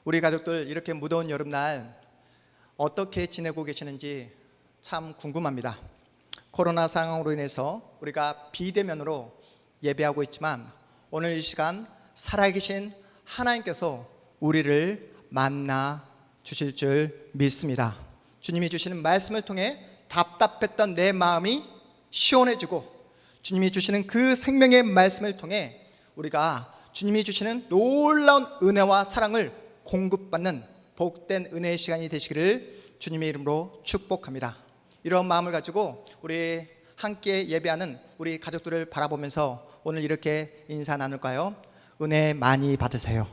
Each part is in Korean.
우리 가족들 이렇게 무더운 여름날 어떻게 지내고 계시는지 참 궁금합니다. 코로나 상황으로 인해서 우리가 비대면으로 예배하고 있지만 오늘 이 시간 살아계신 하나님께서 우리를 만나 주실 줄 믿습니다. 주님이 주시는 말씀을 통해 답답했던 내 마음이 시원해지고, 주님이 주시는 그 생명의 말씀을 통해 우리가 주님이 주시는 놀라운 은혜와 사랑을 공급받는 복된 은혜의 시간이 되시기를 주님의 이름으로 축복합니다. 이런 마음을 가지고 우리 함께 예배하는 우리 가족들을 바라보면서 오늘 이렇게 인사 나눌까요? 은혜 많이 받으세요.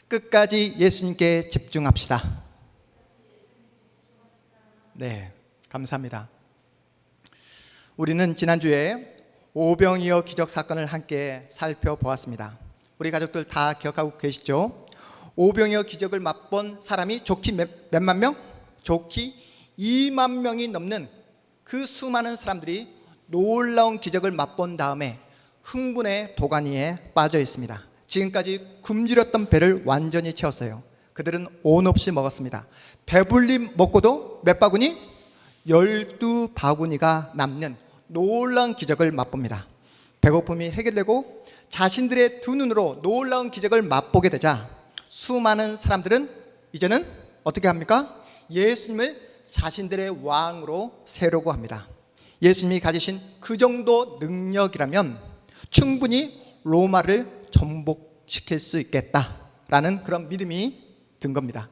끝까지 예수님께 집중합시다. 네, 감사합니다. 우리는 지난주에 오병이어 기적 사건을 함께 살펴보았습니다. 우리 가족들 다 기억하고 계시죠? 오병이어 기적을 맛본 사람이 좋기 몇만 명? 좋기 2만 명이 넘는 그 수많은 사람들이 놀라운 기적을 맛본 다음에 흥분의 도가니에 빠져 있습니다. 지금까지 굶주렸던 배를 완전히 채웠어요. 그들은 온 없이 먹었습니다. 배불리 먹고도 몇 바구니? 12바구니가 남는 놀라운 기적을 맛봅니다. 배고픔이 해결되고 자신들의 두 눈으로 놀라운 기적을 맛보게 되자 수많은 사람들은 이제는 어떻게 합니까? 예수님을 자신들의 왕으로 세우려고 합니다. 예수님이 가지신 그 정도 능력이라면 충분히 로마를 정복시킬 수 있겠다라는 그런 믿음이 든 겁니다.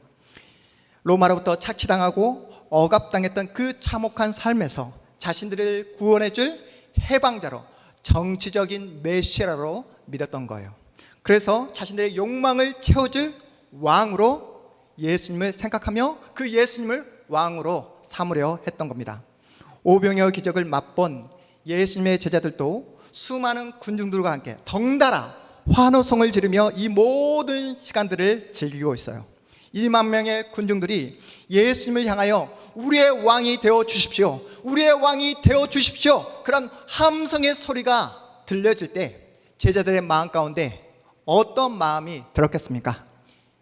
로마로부터 착취당하고 억압당했던 그 참혹한 삶에서 자신들을 구원해 줄 해방자로, 정치적인 메시아로 믿었던 거예요. 그래서 자신들의 욕망을 채워줄 왕으로 예수님을 생각하며 그 예수님을 왕으로 삼으려 했던 겁니다. 오병이어 기적을 맛본 예수님의 제자들도 수많은 군중들과 함께 덩달아 환호성을 지르며 이 모든 시간들을 즐기고 있어요. 2만 명의 군중들이 예수님을 향하여 우리의 왕이 되어 주십시오, 우리의 왕이 되어 주십시오, 그런 함성의 소리가 들려질 때 제자들의 마음 가운데 어떤 마음이 들었겠습니까?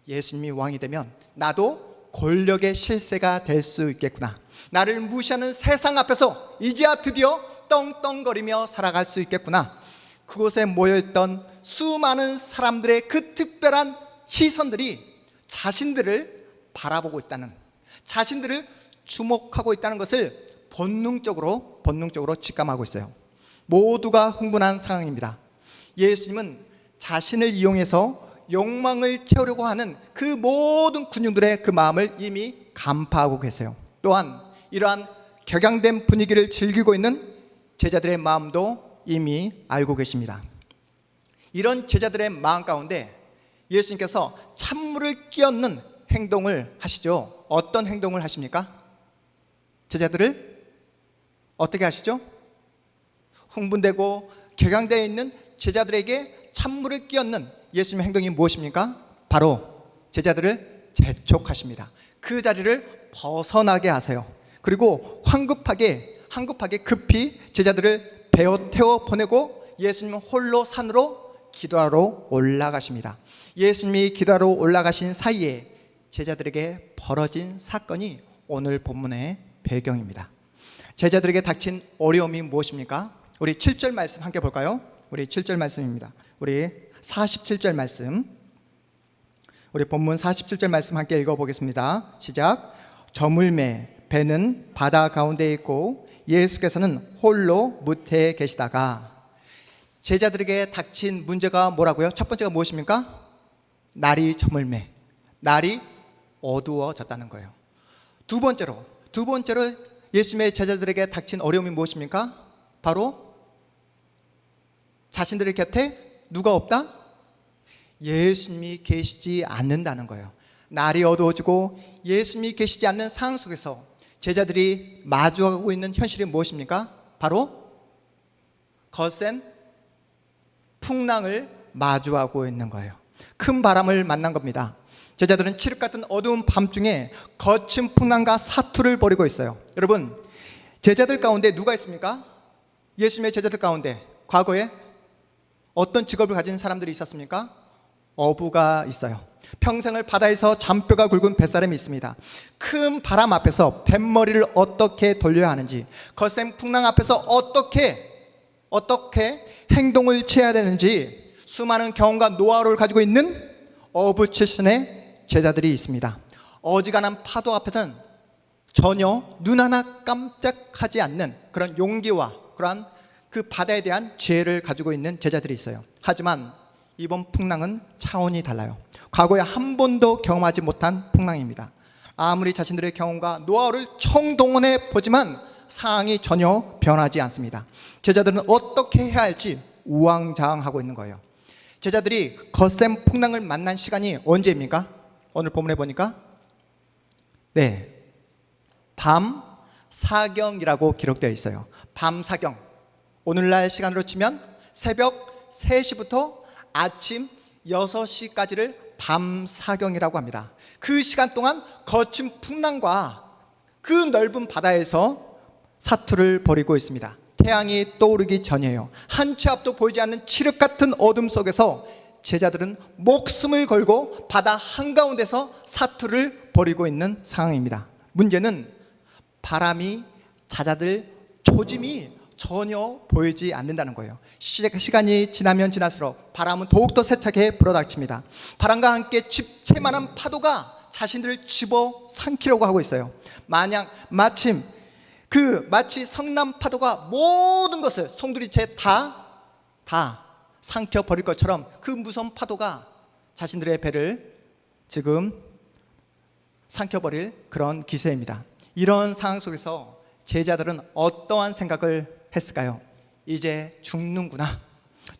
예수님이 왕이 되면 나도 권력의 실세가 될 수 있겠구나, 나를 무시하는 세상 앞에서 이제야 드디어 떵떵거리며 살아갈 수 있겠구나. 그곳에 모여있던 수많은 사람들의 그 특별한 시선들이 자신들을 바라보고 있다는, 자신들을 주목하고 있다는 것을 본능적으로 직감하고 있어요. 모두가 흥분한 상황입니다. 예수님은 자신을 이용해서 욕망을 채우려고 하는 그 모든 군중들의 그 마음을 이미 간파하고 계세요. 또한 이러한 격양된 분위기를 즐기고 있는 제자들의 마음도 이미 알고 계십니다. 이런 제자들의 마음 가운데 예수님께서 찬물을 끼얹는 행동을 하시죠. 어떤 행동을 하십니까? 제자들을 어떻게 하시죠? 흥분되고 격양되어 있는 제자들에게 찬물을 끼얹는 예수님의 행동이 무엇입니까? 바로 제자들을 재촉하십니다. 그 자리를 벗어나게 하세요. 그리고 황급하게 급히 제자들을 베어 태워 보내고 예수님은 홀로 산으로 기도하러 올라가십니다. 예수님이 기도하러 올라가신 사이에 제자들에게 벌어진 사건이 오늘 본문의 배경입니다. 제자들에게 닥친 어려움이 무엇입니까? 우리 7절 말씀 함께 볼까요? 우리 7절 말씀입니다. 우리 47절 말씀, 우리 본문 47절 말씀 함께 읽어보겠습니다. 시작. 저물매 배는 바다 가운데 있고 예수께서는 홀로 무태에 계시다가. 제자들에게 닥친 문제가 뭐라고요? 첫 번째가 무엇입니까? 날이 저물매, 날이 어두워졌다는 거예요. 두 번째로 예수님의 제자들에게 닥친 어려움이 무엇입니까? 바로 자신들의 곁에 누가 없다? 예수님이 계시지 않는다는 거예요. 날이 어두워지고 예수님이 계시지 않는 상황 속에서 제자들이 마주하고 있는 현실이 무엇입니까? 바로 거센 풍랑을 마주하고 있는 거예요. 큰 바람을 만난 겁니다. 제자들은 칠흑 같은 어두운 밤중에 거친 풍랑과 사투를 벌이고 있어요. 여러분, 제자들 가운데 누가 있습니까? 예수님의 제자들 가운데 과거에 어떤 직업을 가진 사람들이 있었습니까? 어부가 있어요. 평생을 바다에서 잔뼈가 굵은 뱃사람이 있습니다. 큰 바람 앞에서 뱃머리를 어떻게 돌려야 하는지, 거센 풍랑 앞에서 어떻게 행동을 취해야 되는지 수많은 경험과 노하우를 가지고 있는 어부 출신의 제자들이 있습니다. 어지간한 파도 앞에서는 전혀 눈 하나 깜짝하지 않는 그런 용기와 그러한 그 바다에 대한 지혜를 가지고 있는 제자들이 있어요. 하지만 이번 풍랑은 차원이 달라요. 과거에 한 번도 경험하지 못한 풍랑입니다. 아무리 자신들의 경험과 노하우를 총동원해 보지만 상황이 전혀 변하지 않습니다. 제자들은 어떻게 해야 할지 우왕좌왕하고 있는 거예요. 제자들이 거센 풍랑을 만난 시간이 언제입니까? 오늘 본문에 보니까 밤 사경이라고 기록되어 있어요. 밤 사경, 오늘날 시간으로 치면 새벽 3시부터 아침 6시까지를 밤 사경이라고 합니다. 그 시간 동안 거친 풍랑과 그 넓은 바다에서 사투를 벌이고 있습니다. 태양이 떠오르기 전이에요. 한 치 앞도 보이지 않는 칠흑 같은 어둠 속에서 제자들은 목숨을 걸고 바다 한가운데서 사투를 벌이고 있는 상황입니다. 문제는 바람이 잦아들 조짐이 전혀 보이지 않는다는 거예요. 시간이 지나면 지날수록 바람은 더욱더 세차게 불어닥칩니다. 바람과 함께 집채만한 파도가 자신들을 집어삼키려고 하고 있어요. 마치 성남 파도가 모든 것을 송두리째 다 삼켜버릴 것처럼 그 무서운 파도가 자신들의 배를 지금 삼켜버릴 그런 기세입니다. 이런 상황 속에서 제자들은 어떠한 생각을 했을까요? 이제 죽는구나.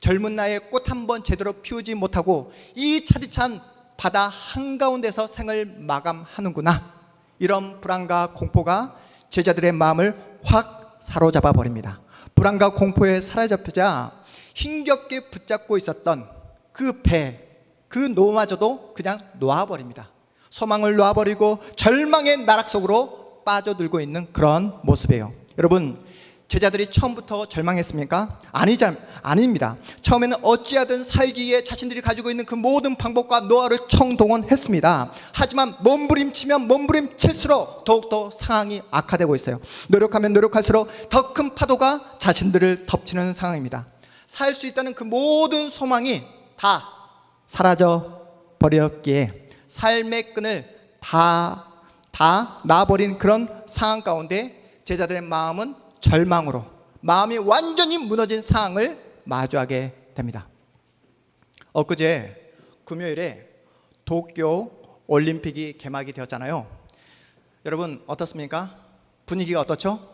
젊은 나이에 꽃 한 번 제대로 피우지 못하고 이 차디찬 바다 한가운데서 생을 마감하는구나. 이런 불안과 공포가 제자들의 마음을 확 사로잡아 버립니다. 불안과 공포에 사로잡히자 힘겹게 붙잡고 있었던 그 배, 그 노마저도 그냥 놓아버립니다. 소망을 놓아버리고 절망의 나락 속으로 빠져들고 있는 그런 모습이에요. 여러분, 제자들이 처음부터 절망했습니까? 아닙니다. 처음에는 어찌하든 살기 위해 자신들이 가지고 있는 그 모든 방법과 노하우를 총동원했습니다. 하지만 몸부림치면 몸부림칠수록 더욱더 상황이 악화되고 있어요. 노력하면 노력할수록 더 큰 파도가 자신들을 덮치는 상황입니다. 살 수 있다는 그 모든 소망이 다 사라져 버렸기에 삶의 끈을 다 놔버린 그런 상황 가운데 제자들의 마음은 절망으로, 마음이 완전히 무너진 상황을 마주하게 됩니다. 엊그제 금요일에 도쿄 올림픽이 개막이 되었잖아요. 여러분 어떻습니까? 분위기가 어떻죠?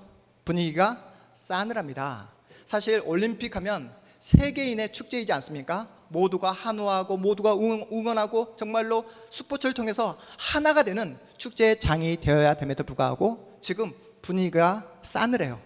분위기가 싸늘합니다. 사실 올림픽 하면 세계인의 축제이지 않습니까? 모두가 환호하고 모두가 응원하고 정말로 스포츠를 통해서 하나가 되는 축제의 장이 되어야 됨에도 불구하고 지금 분위기가 싸늘해요.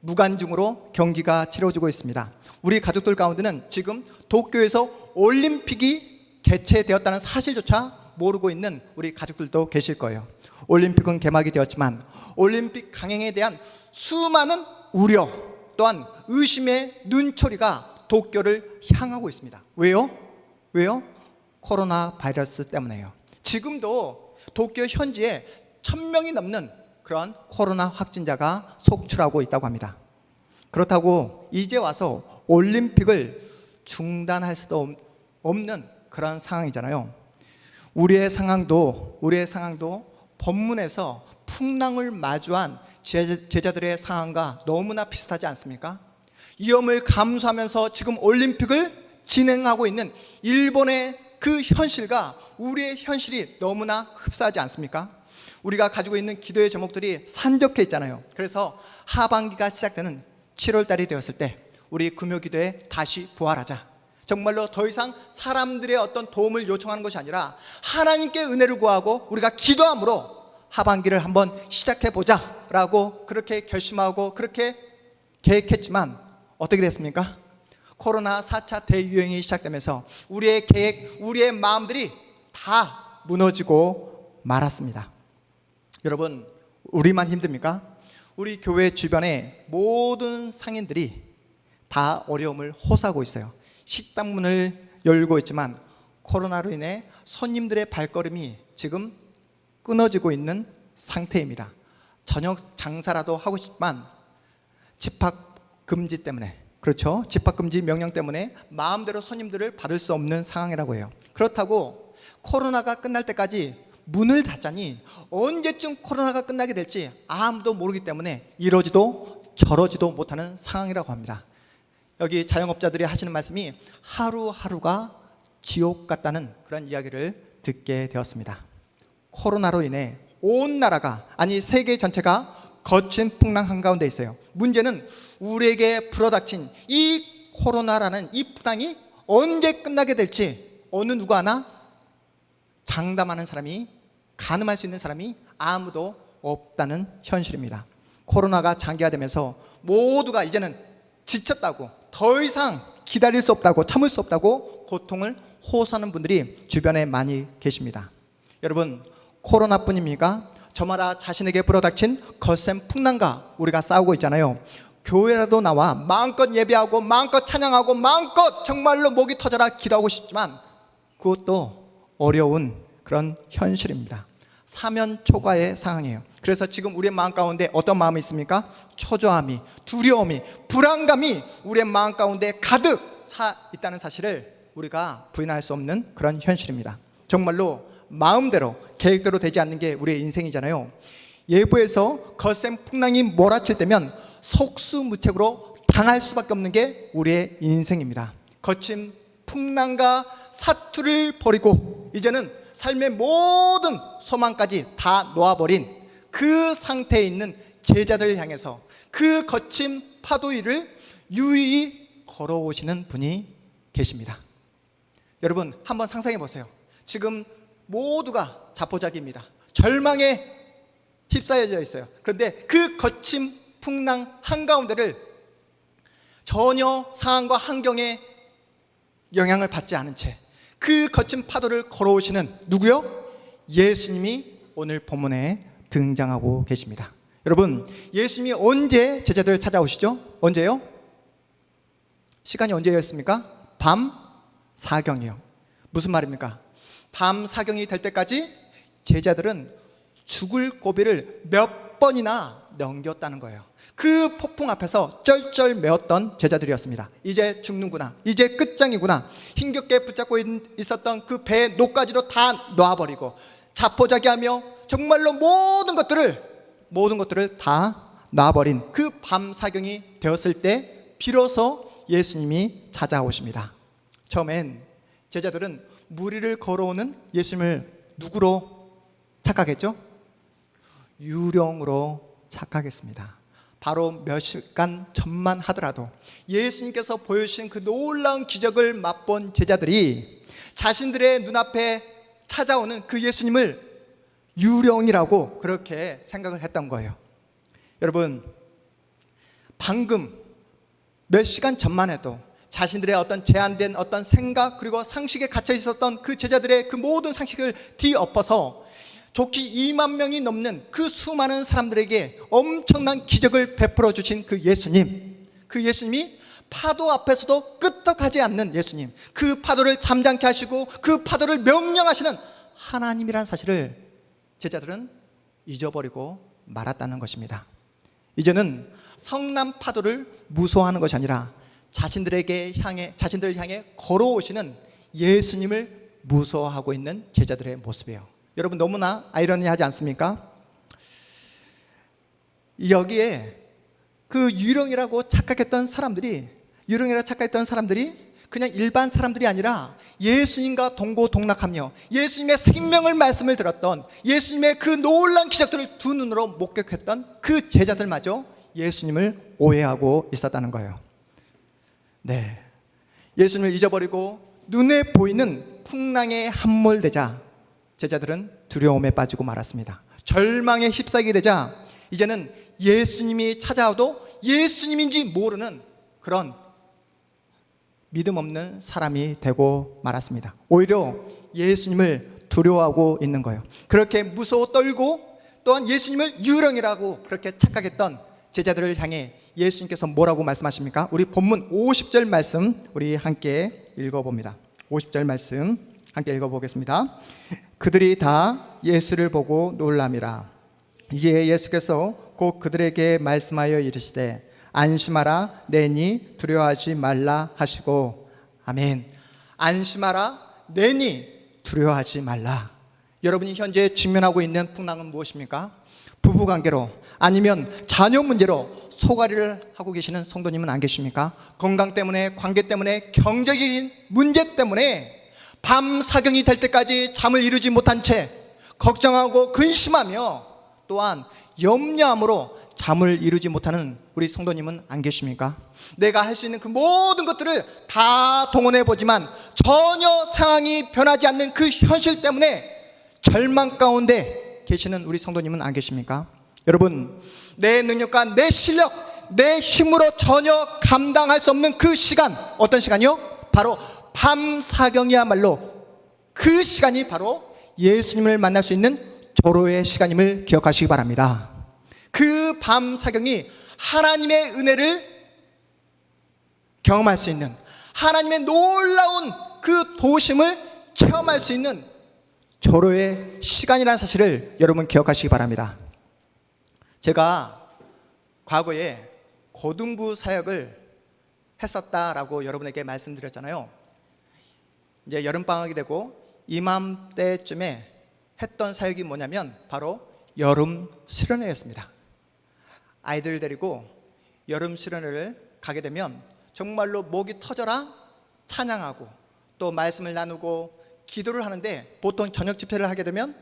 무관중으로 경기가 치러지고 있습니다. 우리 가족들 가운데는 지금 도쿄에서 올림픽이 개최되었다는 사실조차 모르고 있는 우리 가족들도 계실 거예요. 올림픽은 개막이 되었지만 올림픽 강행에 대한 수많은 우려 또한 의심의 눈초리가 도쿄를 향하고 있습니다. 왜요? 코로나 바이러스 때문에요. 지금도 도쿄 현지에 1000명이 넘는 그런 코로나 확진자가 속출하고 있다고 합니다. 그렇다고 이제 와서 올림픽을 중단할 수도 없는 그런 상황이잖아요. 우리의 상황도 본문에서 풍랑을 마주한 제자들의 상황과 너무나 비슷하지 않습니까? 위험을 감수하면서 지금 올림픽을 진행하고 있는 일본의 그 현실과 우리의 현실이 너무나 흡사하지 않습니까? 우리가 가지고 있는 기도의 제목들이 산적해 있잖아요. 그래서 하반기가 시작되는 7월달이 되었을 때 우리 금요기도에 다시 부활하자. 정말로 더 이상 사람들의 어떤 도움을 요청하는 것이 아니라 하나님께 은혜를 구하고 우리가 기도함으로 하반기를 한번 시작해보자 라고 그렇게 결심하고 그렇게 계획했지만 어떻게 됐습니까? 코로나 4차 대유행이 시작되면서 우리의 계획, 우리의 마음들이 다 무너지고 말았습니다. 여러분, 우리만 힘듭니까? 우리 교회 주변의 모든 상인들이 다 어려움을 호소하고 있어요. 식당 문을 열고 있지만 코로나로 인해 손님들의 발걸음이 지금 끊어지고 있는 상태입니다. 저녁 장사라도 하고 싶지만 집합 금지 때문에, 그렇죠? 집합 금지 명령 때문에 마음대로 손님들을 받을 수 없는 상황이라고 해요. 그렇다고 코로나가 끝날 때까지 문을 닫자니 언제쯤 코로나가 끝나게 될지 아무도 모르기 때문에 이러지도 저러지도 못하는 상황이라고 합니다. 여기 자영업자들이 하시는 말씀이 하루하루가 지옥 같다는 그런 이야기를 듣게 되었습니다. 코로나로 인해 온 나라가, 아니 세계 전체가 거친 풍랑 한가운데 있어요. 문제는 우리에게 불어닥친 이 코로나라는 이 풍랑이 언제 끝나게 될지 어느 누구 하나 장담하는 사람이, 가늠할 수 있는 사람이 아무도 없다는 현실입니다. 코로나가 장기화되면서 모두가 이제는 지쳤다고, 더 이상 기다릴 수 없다고, 참을 수 없다고 고통을 호소하는 분들이 주변에 많이 계십니다. 여러분, 코로나뿐입니까? 저마다 자신에게 불어닥친 거센 풍랑과 우리가 싸우고 있잖아요. 교회라도 나와 마음껏 예배하고 마음껏 찬양하고 마음껏 정말로 목이 터져라 기도하고 싶지만 그것도 어려운 그런 현실입니다. 사면 초과의 상황이에요. 그래서 지금 우리의 마음 가운데 어떤 마음이 있습니까? 초조함이, 두려움이, 불안감이 우리의 마음 가운데 가득 차 있다는 사실을 우리가 부인할 수 없는 그런 현실입니다. 정말로 마음대로 계획대로 되지 않는 게 우리의 인생이잖아요. 예보에서 거센 풍랑이 몰아칠 때면 속수무책으로 당할 수밖에 없는 게 우리의 인생입니다. 거친 풍랑과 사투를 버리고 이제는 삶의 모든 소망까지 다 놓아버린 그 상태에 있는 제자들을 향해서 그 거친 파도 위를 유유히 걸어오시는 분이 계십니다. 여러분, 한번 상상해 보세요. 지금 모두가 자포자기입니다. 절망에 휩싸여져 있어요. 그런데 그 거친 풍랑 한가운데를 전혀 상황과 환경에 영향을 받지 않은 채 그 거친 파도를 걸어오시는 누구요? 예수님이 오늘 본문에 등장하고 계십니다. 여러분, 예수님이 언제 제자들을 찾아오시죠? 언제요? 시간이 언제였습니까? 밤 사경이요. 무슨 말입니까? 밤 사경이 될 때까지 제자들은 죽을 고비를 몇 번이나 넘겼다는 거예요. 그 폭풍 앞에서 쩔쩔 매었던 제자들이었습니다. 이제 죽는구나, 이제 끝장이구나, 힘겹게 붙잡고 있었던 그 배의 노까지도 다 놔버리고 자포자기하며 정말로 모든 것들을 다 놔버린 그 밤 사경이 되었을 때 비로소 예수님이 찾아오십니다. 처음엔 제자들은 무리를 걸어오는 예수님을 누구로 착각했죠? 유령으로 착각했습니다. 바로 몇 시간 전만 하더라도 예수님께서 보여주신 그 놀라운 기적을 맛본 제자들이 자신들의 눈앞에 찾아오는 그 예수님을 유령이라고 그렇게 생각을 했던 거예요. 여러분, 방금 몇 시간 전만 해도 자신들의 어떤 제한된 어떤 생각 그리고 상식에 갇혀 있었던 그 제자들의 그 모든 상식을 뒤엎어서 좋기 2만 명이 넘는 그 수많은 사람들에게 엄청난 기적을 베풀어 주신 그 예수님, 그 예수님이 파도 앞에서도 끄떡하지 않는 예수님, 그 파도를 잠잠케 하시고 그 파도를 명령하시는 하나님이라는 사실을 제자들은 잊어버리고 말았다는 것입니다. 이제는 성난 파도를 무서워하는 것이 아니라 자신들을 향해 걸어오시는 예수님을 무서워하고 있는 제자들의 모습이에요. 여러분, 너무나 아이러니하지 않습니까? 여기에 그 유령이라고 착각했던 사람들이 그냥 일반 사람들이 아니라 예수님과 동고동락하며 예수님의 생명을 말씀을 들었던, 예수님의 그 놀라운 기적들을 두 눈으로 목격했던 그 제자들마저 예수님을 오해하고 있었다는 거예요. 네, 예수님을 잊어버리고 눈에 보이는 풍랑에 함몰되자 제자들은 두려움에 빠지고 말았습니다. 절망에 휩싸이게 되자 이제는 예수님이 찾아와도 예수님인지 모르는 그런 믿음 없는 사람이 되고 말았습니다. 오히려 예수님을 두려워하고 있는 거예요. 그렇게 무서워 떨고 또한 예수님을 유령이라고 그렇게 착각했던 제자들을 향해 예수님께서 뭐라고 말씀하십니까? 우리 본문 50절 말씀 우리 함께 읽어봅니다. 50절 말씀 함께 읽어보겠습니다. 그들이 다 예수를 보고 놀람이라. 이에 예수께서 곧 그들에게 말씀하여 이르시되 안심하라, 내니 두려워하지 말라 하시고. 아멘. 안심하라, 내니 두려워하지 말라. 여러분이 현재 직면하고 있는 풍랑은 무엇입니까? 부부관계로 아니면 자녀 문제로 소가리를 하고 계시는 성도님은 안 계십니까? 건강 때문에, 관계 때문에, 경제적인 문제 때문에 밤 사경이 될 때까지 잠을 이루지 못한 채 걱정하고 근심하며 또한 염려함으로 잠을 이루지 못하는 우리 성도님은 안 계십니까? 내가 할 수 있는 그 모든 것들을 다 동원해 보지만 전혀 상황이 변하지 않는 그 현실 때문에 절망 가운데 계시는 우리 성도님은 안 계십니까? 여러분, 내 능력과 내 실력, 내 힘으로 전혀 감당할 수 없는 그 시간, 어떤 시간이요? 바로 밤 사경이야말로 그 시간이 바로 예수님을 만날 수 있는 조로의 시간임을 기억하시기 바랍니다. 그 밤 사경이 하나님의 은혜를 경험할 수 있는, 하나님의 놀라운 그 도우심을 체험할 수 있는 조로의 시간이라는 사실을 여러분 기억하시기 바랍니다. 제가 과거에 고등부 사역을 했었다라고 여러분에게 말씀드렸잖아요. 이제 여름방학이 되고 이맘때쯤에 했던 사역이 뭐냐면 바로 여름 수련회였습니다. 아이들 데리고 여름 수련회를 가게 되면 정말로 목이 터져라 찬양하고 또 말씀을 나누고 기도를 하는데, 보통 저녁 집회를 하게 되면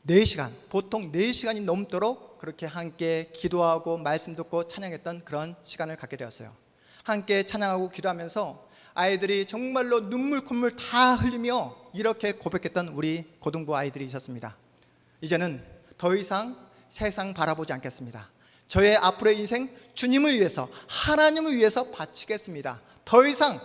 4시간, 보통 4시간이 넘도록 그렇게 함께 기도하고 말씀 듣고 찬양했던 그런 시간을 갖게 되었어요. 함께 찬양하고 기도하면서 아이들이 정말로 눈물 콧물 다 흘리며 이렇게 고백했던 우리 고등부 아이들이 있었습니다. 이제는 더 이상 세상 바라보지 않겠습니다. 저의 앞으로의 인생 주님을 위해서, 하나님을 위해서 바치겠습니다. 더 이상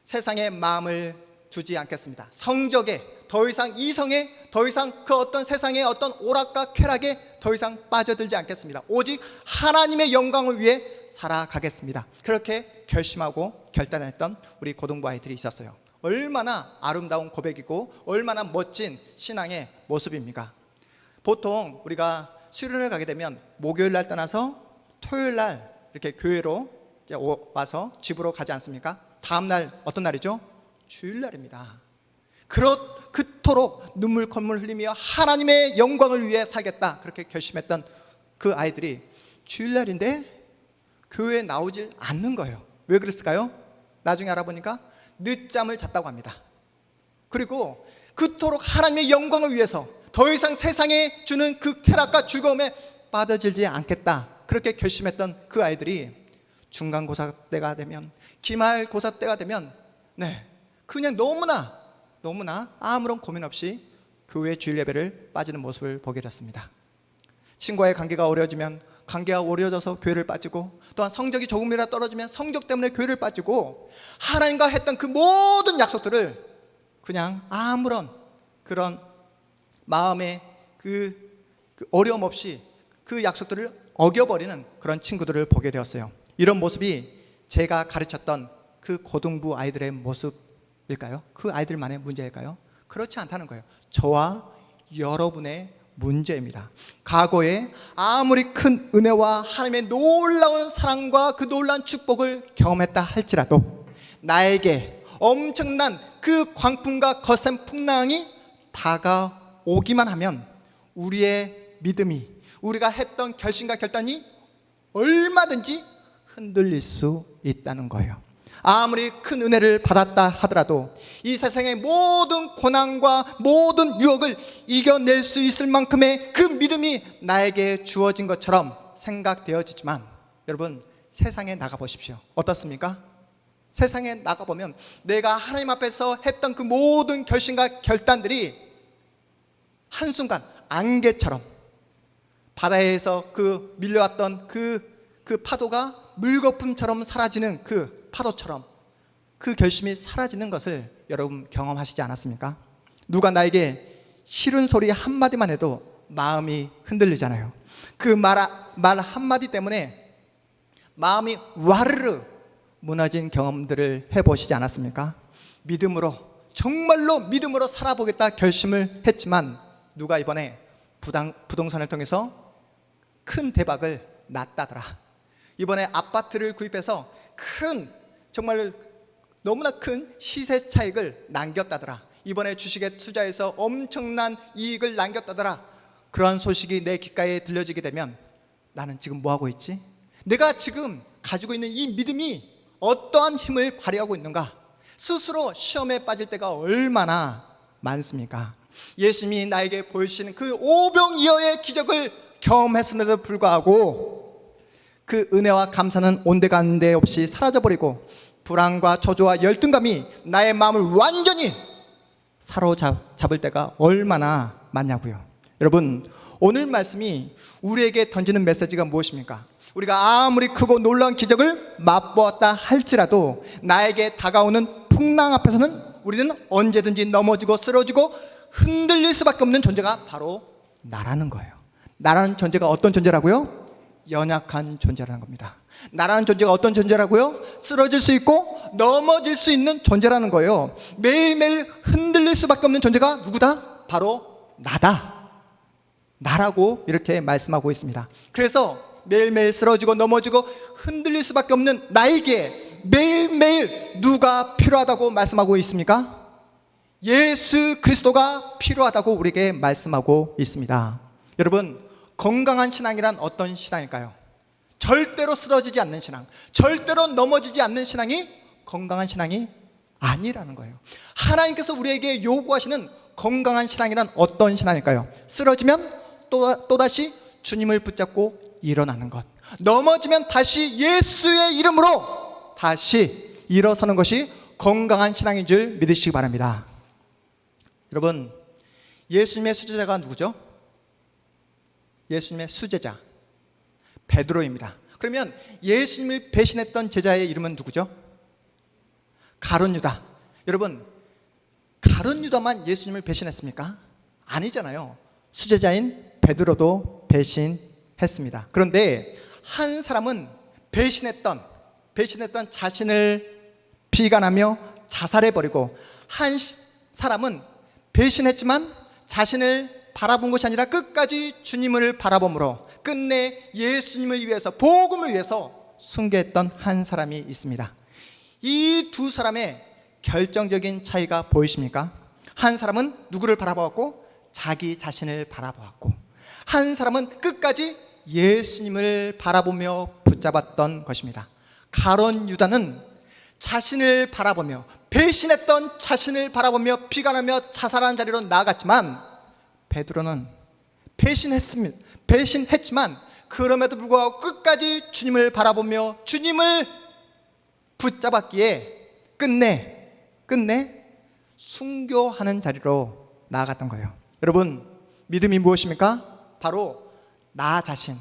세상에 마음을 두지 않겠습니다. 성적에, 더 이상 이성에, 더 이상 그 어떤 세상의 어떤 오락과 쾌락에 더 이상 빠져들지 않겠습니다. 오직 하나님의 영광을 위해 살아가겠습니다. 그렇게 결심하고 결단했던 우리 고등부 아이들이 있었어요. 얼마나 아름다운 고백이고 얼마나 멋진 신앙의 모습입니까? 보통 우리가 수련을 가게 되면 목요일 날 떠나서 토요일 날 이렇게 교회로 와서 집으로 가지 않습니까? 다음 날 어떤 날이죠? 주일날입니다. 그토록 눈물 콧물 흘리며 하나님의 영광을 위해 살겠다 그렇게 결심했던 그 아이들이 주일날인데 교회에 나오질 않는 거예요. 왜 그랬을까요? 나중에 알아보니까 늦잠을 잤다고 합니다. 그리고 그토록 하나님의 영광을 위해서 더 이상 세상에 주는 그 쾌락과 즐거움에 빠져들지 않겠다 그렇게 결심했던 그 아이들이 중간고사 때가 되면, 기말고사 때가 되면 그냥 너무나 아무런 고민 없이 교회 주일 예배를 빠지는 모습을 보게 됐습니다. 친구와의 관계가 어려워지면 관계가 어려워져서 교회를 빠지고, 또한 성적이 조금이라도 떨어지면 성적 때문에 교회를 빠지고, 하나님과 했던 그 모든 약속들을 그냥 아무런 그런 마음의 그 어려움 없이 그 약속들을 어겨버리는 그런 친구들을 보게 되었어요. 이런 모습이 제가 가르쳤던 그 고등부 아이들의 모습일까요? 그 아이들만의 문제일까요? 그렇지 않다는 거예요. 저와 여러분의 문제입니다. 과거에 아무리 큰 은혜와 하나님의 놀라운 사랑과 그 놀라운 축복을 경험했다 할지라도 나에게 엄청난 그 광풍과 거센 풍랑이 다가오기만 하면 우리의 믿음이, 우리가 했던 결심과 결단이 얼마든지 흔들릴 수 있다는 거예요. 아무리 큰 은혜를 받았다 하더라도 이 세상의 모든 고난과 모든 유혹을 이겨낼 수 있을 만큼의 그 믿음이 나에게 주어진 것처럼 생각되어지지만, 여러분 세상에 나가보십시오. 어떻습니까? 세상에 나가보면 내가 하나님 앞에서 했던 그 모든 결심과 결단들이 한순간 안개처럼, 바다에서 그 밀려왔던 그 파도가 물거품처럼 사라지는 그 파도처럼 그 결심이 사라지는 것을 여러분 경험하시지 않았습니까? 누가 나에게 싫은 소리 한마디만 해도 마음이 흔들리잖아요. 그 말 한마디 때문에 마음이 와르르 무너진 경험들을 해보시지 않았습니까? 믿음으로 정말로 믿음으로 살아보겠다 결심을 했지만 누가 이번에 부동산을 통해서 큰 대박을 났다더라. 이번에 아파트를 구입해서 정말 너무나 큰 시세 차익을 남겼다더라. 이번에 주식에 투자해서 엄청난 이익을 남겼다더라. 그러한 소식이 내 귓가에 들려지게 되면 나는 지금 뭐하고 있지? 내가 지금 가지고 있는 이 믿음이 어떠한 힘을 발휘하고 있는가? 스스로 시험에 빠질 때가 얼마나 많습니까? 예수님이 나에게 보여주시는 그 오병이어의 기적을 경험했음에도 불구하고 그 은혜와 감사는 온데간데 없이 사라져버리고 불안과 저주와 열등감이 나의 마음을 완전히 사로잡을 때가 얼마나 많냐고요. 여러분, 오늘 말씀이 우리에게 던지는 메시지가 무엇입니까? 우리가 아무리 크고 놀라운 기적을 맛보았다 할지라도 나에게 다가오는 풍랑 앞에서는 우리는 언제든지 넘어지고 쓰러지고 흔들릴 수밖에 없는 존재가 바로 나라는 거예요. 나라는 존재가 어떤 존재라고요? 연약한 존재라는 겁니다. 나라는 존재가 어떤 존재라고요? 쓰러질 수 있고 넘어질 수 있는 존재라는 거예요. 매일매일 흔들릴 수밖에 없는 존재가 누구다? 바로 나다. 나라고 이렇게 말씀하고 있습니다. 그래서 매일매일 쓰러지고 넘어지고 흔들릴 수밖에 없는 나에게 매일매일 누가 필요하다고 말씀하고 있습니까? 예수 그리스도가 필요하다고 우리에게 말씀하고 있습니다. 여러분, 건강한 신앙이란 어떤 신앙일까요? 절대로 쓰러지지 않는 신앙, 절대로 넘어지지 않는 신앙이 건강한 신앙이 아니라는 거예요. 하나님께서 우리에게 요구하시는 건강한 신앙이란 어떤 신앙일까요? 쓰러지면 또다시 주님을 붙잡고 일어나는 것, 넘어지면 다시 예수의 이름으로 다시 일어서는 것이 건강한 신앙인 줄 믿으시기 바랍니다. 여러분, 예수님의 수제자가 누구죠? 예수님의 수제자 베드로입니다. 그러면 예수님을 배신했던 제자의 이름은 누구죠? 가룟 유다. 여러분, 가룟 유다만 예수님을 배신했습니까? 아니잖아요. 수제자인 베드로도 배신했습니다. 그런데 한 사람은 배신했던 자신을 비관하며 자살해버리고, 한 사람은 배신했지만 자신을 바라본 것이 아니라 끝까지 주님을 바라봄으로 끝내 예수님을 위해서, 복음을 위해서 순교했던 한 사람이 있습니다. 이 두 사람의 결정적인 차이가 보이십니까? 한 사람은 누구를 바라보았고? 자기 자신을 바라보았고, 한 사람은 끝까지 예수님을 바라보며 붙잡았던 것입니다. 가룟 유다는 자신을 바라보며, 배신했던 자신을 바라보며 비관하며 자살하는 자리로 나아갔지만, 베드로는 배신했지만 그럼에도 불구하고 끝까지 주님을 바라보며 주님을 붙잡았기에 끝내 순교하는 자리로 나아갔던 거예요. 여러분, 믿음이 무엇입니까? 바로 나 자신,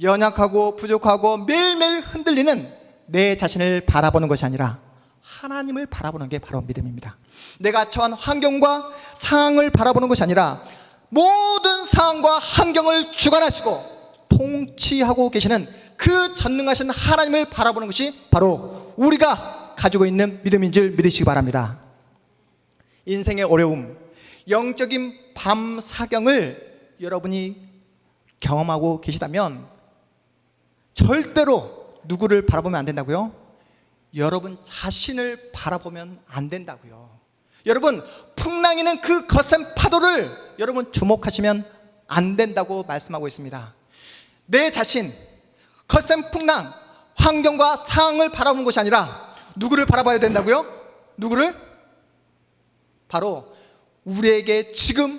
연약하고 부족하고 매일매일 흔들리는 내 자신을 바라보는 것이 아니라 하나님을 바라보는 게 바로 믿음입니다. 내가 처한 환경과 상황을 바라보는 것이 아니라 모든 상황과 환경을 주관하시고 통치하고 계시는 그 전능하신 하나님을 바라보는 것이 바로 우리가 가지고 있는 믿음인 줄 믿으시기 바랍니다. 인생의 어려움, 영적인 밤사경을 여러분이 경험하고 계시다면 절대로 누구를 바라보면 안 된다고요? 여러분 자신을 바라보면 안 된다고요. 여러분, 풍랑이는 그 거센 파도를 여러분 주목하시면 안 된다고 말씀하고 있습니다. 내 자신, 거센 풍랑, 환경과 상황을 바라보는 것이 아니라 누구를 바라봐야 된다고요? 누구를? 바로 우리에게 지금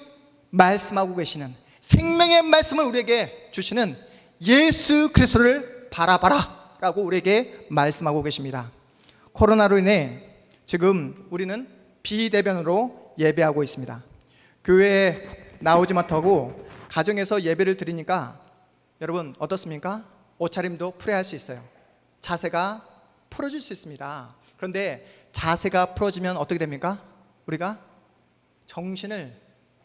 말씀하고 계시는, 생명의 말씀을 우리에게 주시는 예수 그리스도를 바라봐라 라고 우리에게 말씀하고 계십니다. 코로나로 인해 지금 우리는 비대면으로 예배하고 있습니다. 교회에 나오지 못하고 가정에서 예배를 드리니까 여러분 어떻습니까? 옷차림도 풀어할 수 있어요. 자세가 풀어질 수 있습니다. 그런데 자세가 풀어지면 어떻게 됩니까? 우리가 정신을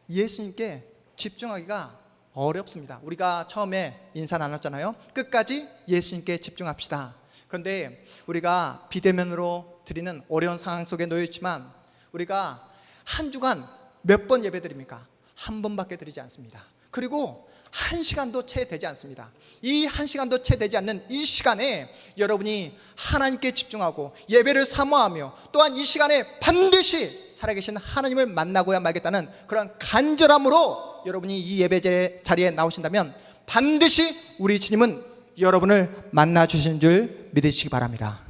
예수님께 집중하기가 어렵습니다. 우리가 처음에 인사 나눴잖아요. 끝까지 예수님께 집중합시다. 그런데 우리가 비대면으로 드리는 어려운 상황 속에 놓여 있지만 우리가 한 주간 몇 번 예배 드립니까? 한 번밖에 드리지 않습니다. 그리고 한 시간도 채 되지 않습니다. 이 한 시간도 채 되지 않는 이 시간에 여러분이 하나님께 집중하고 예배를 사모하며 또한 이 시간에 반드시 살아계신 하나님을 만나고야 말겠다는 그런 간절함으로 여러분이 이 예배 자리에 나오신다면 반드시 우리 주님은 여러분을 만나 주신 줄 믿으시기 바랍니다.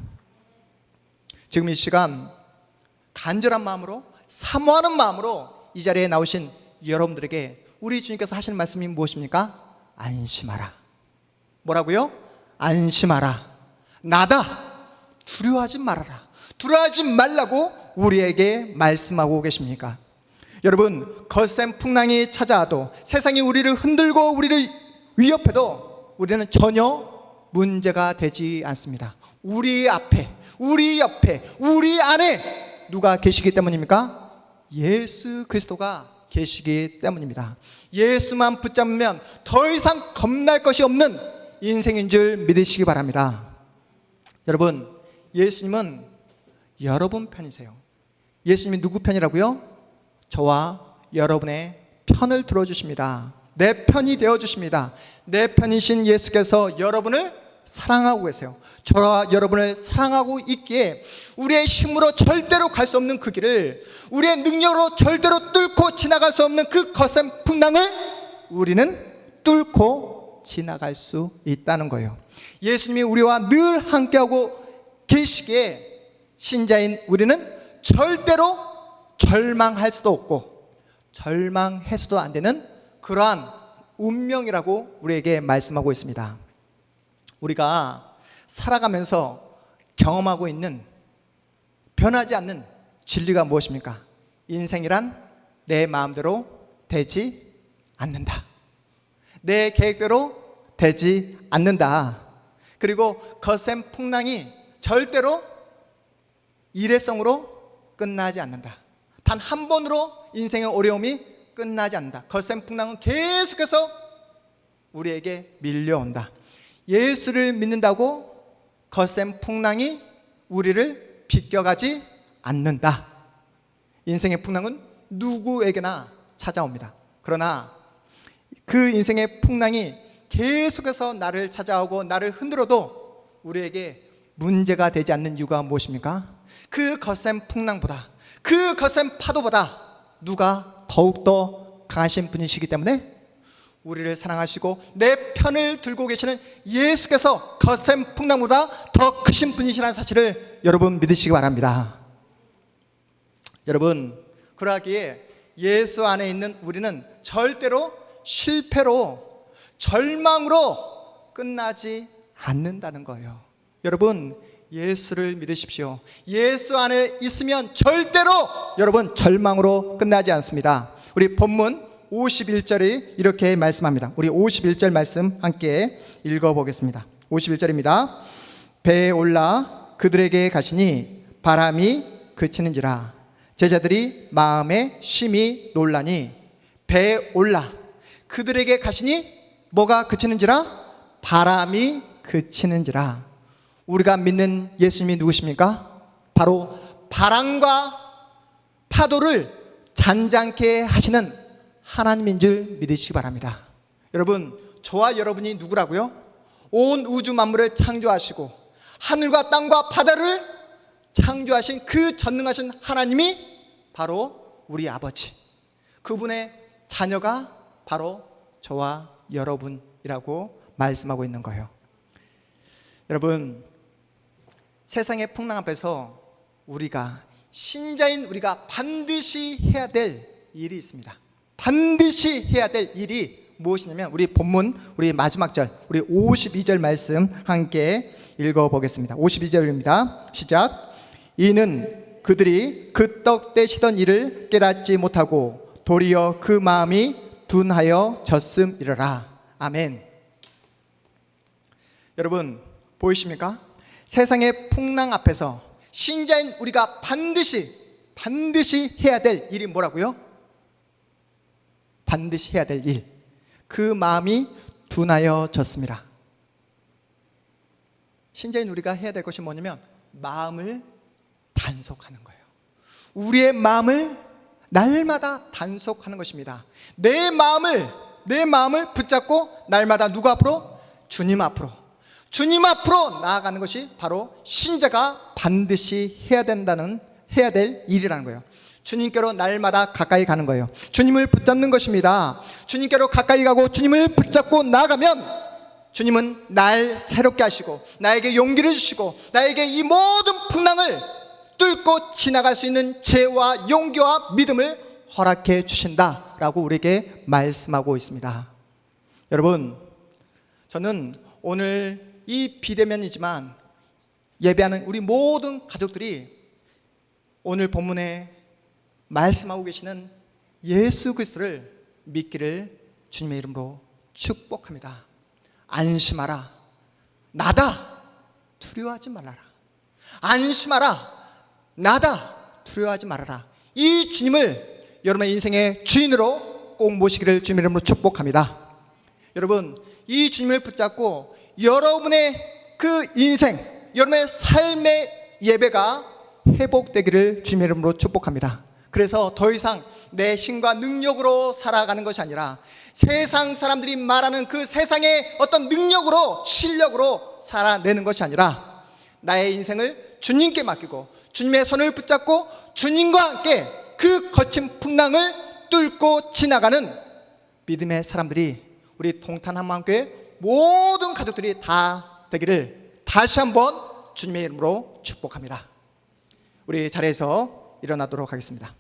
지금 이 시간 간절한 마음으로 사모하는 마음으로 이 자리에 나오신 여러분들에게 우리 주님께서 하시는 말씀이 무엇입니까? 안심하라. 뭐라고요? 안심하라. 나다. 두려워하지 말아라. 두려워하지 말라고 우리에게 말씀하고 계십니까? 여러분, 거센 풍랑이 찾아와도 세상이 우리를 흔들고 우리를 위협해도 우리는 전혀 문제가 되지 않습니다. 우리 앞에, 우리 옆에, 우리 안에 누가 계시기 때문입니까? 예수 그리스도가 계시기 때문입니다. 예수만 붙잡으면 더 이상 겁날 것이 없는 인생인 줄 믿으시기 바랍니다. 여러분, 예수님은 여러분 편이세요. 예수님이 누구 편이라고요? 저와 여러분의 편을 들어주십니다. 내 편이 되어주십니다. 내 편이신 예수께서 여러분을 사랑하고 계세요. 저와 여러분을 사랑하고 있기에 우리의 힘으로 절대로 갈 수 없는 그 길을, 우리의 능력으로 절대로 뚫고 지나갈 수 없는 그 거센 풍랑을 우리는 뚫고 지나갈 수 있다는 거예요. 예수님이 우리와 늘 함께하고 계시기에 신자인 우리는 절대로 절망할 수도 없고 절망해서도 안 되는 그러한 운명이라고 우리에게 말씀하고 있습니다. 우리가 살아가면서 경험하고 있는 변하지 않는 진리가 무엇입니까? 인생이란 내 마음대로 되지 않는다. 내 계획대로 되지 않는다. 그리고 거센 풍랑이 절대로 일회성으로 끝나지 않는다. 단 한 번으로 인생의 어려움이 끝나지 않는다. 거센 풍랑은 계속해서 우리에게 밀려온다. 예수를 믿는다고 거센 풍랑이 우리를 비껴가지 않는다. 인생의 풍랑은 누구에게나 찾아옵니다. 그러나 그 인생의 풍랑이 계속해서 나를 찾아오고 나를 흔들어도 우리에게 문제가 되지 않는 이유가 무엇입니까? 그 거센 풍랑보다, 그 거센 파도보다 누가 더욱더 강하신 분이시기 때문에 우리를 사랑하시고 내 편을 들고 계시는 예수께서 거센 풍랑보다 더 크신 분이시라는 사실을 여러분 믿으시기 바랍니다. 여러분, 그러하기에 예수 안에 있는 우리는 절대로 실패로, 절망으로 끝나지 않는다는 거예요. 여러분, 예수를 믿으십시오. 예수 안에 있으면 절대로 여러분 절망으로 끝나지 않습니다. 우리 본문 51절이 이렇게 말씀합니다. 우리 51절 말씀 함께 읽어보겠습니다. 51절입니다. 배에 올라 그들에게 가시니 바람이 그치는지라. 제자들이 마음에 심히 놀라니. 배에 올라 그들에게 가시니 뭐가 그치는지라? 바람이 그치는지라. 우리가 믿는 예수님이 누구십니까? 바로 바람과 파도를 잔잔케 하시는 하나님인 줄 믿으시기 바랍니다. 여러분, 저와 여러분이 누구라고요? 온 우주 만물을 창조하시고 하늘과 땅과 바다를 창조하신 그 전능하신 하나님이 바로 우리 아버지, 그분의 자녀가 바로 저와 여러분이라고 말씀하고 있는 거예요. 여러분, 세상의 풍랑 앞에서 우리가, 신자인 우리가 반드시 해야 될 일이 있습니다. 반드시 해야 될 일이 무엇이냐면 우리 본문 우리 마지막 절, 우리 52절 말씀 함께 읽어보겠습니다. 52절입니다. 시작. 이는 그들이 그 떡 떼시던 일을 깨닫지 못하고 도리어 그 마음이 둔하여 졌음이러라. 아멘. 여러분, 보이십니까? 세상의 풍랑 앞에서 신자인 우리가 반드시 해야 될 일이 뭐라고요? 반드시 해야 될 일. 그 마음이 둔하여졌습니다. 신자인 우리가 해야 될 것이 뭐냐면 마음을 단속하는 거예요. 우리의 마음을 날마다 단속하는 것입니다. 내 마음을 붙잡고 날마다 누구 앞으로? 주님 앞으로 나아가는 것이 바로 신자가 반드시 해야 될 일이라는 거예요. 주님께로 날마다 가까이 가는 거예요. 주님을 붙잡는 것입니다. 주님께로 가까이 가고 주님을 붙잡고 나아가면 주님은 날 새롭게 하시고 나에게 용기를 주시고 나에게 이 모든 풍랑을 뚫고 지나갈 수 있는 지혜와 용기와 믿음을 허락해 주신다라고 우리에게 말씀하고 있습니다. 여러분, 저는 오늘 이 비대면이지만 예배하는 우리 모든 가족들이 오늘 본문에 말씀하고 계시는 예수 그리스도를 믿기를 주님의 이름으로 축복합니다. 안심하라. 나다. 두려워하지 말아라. 안심하라. 나다. 두려워하지 말아라. 이 주님을 여러분의 인생의 주인으로 꼭 모시기를 주님의 이름으로 축복합니다. 여러분, 이 주님을 붙잡고 여러분의 그 인생, 여러분의 삶의 예배가 회복되기를 주님의 이름으로 축복합니다. 그래서 더 이상 내 힘과 능력으로 살아가는 것이 아니라 세상 사람들이 말하는 그 세상의 어떤 능력으로, 실력으로 살아내는 것이 아니라 나의 인생을 주님께 맡기고 주님의 손을 붙잡고 주님과 함께 그 거친 풍랑을 뚫고 지나가는 믿음의 사람들이 우리 동탄한마음교회 모든 가족들이 다 되기를 다시 한번 주님의 이름으로 축복합니다. 우리 자리에서 일어나도록 하겠습니다.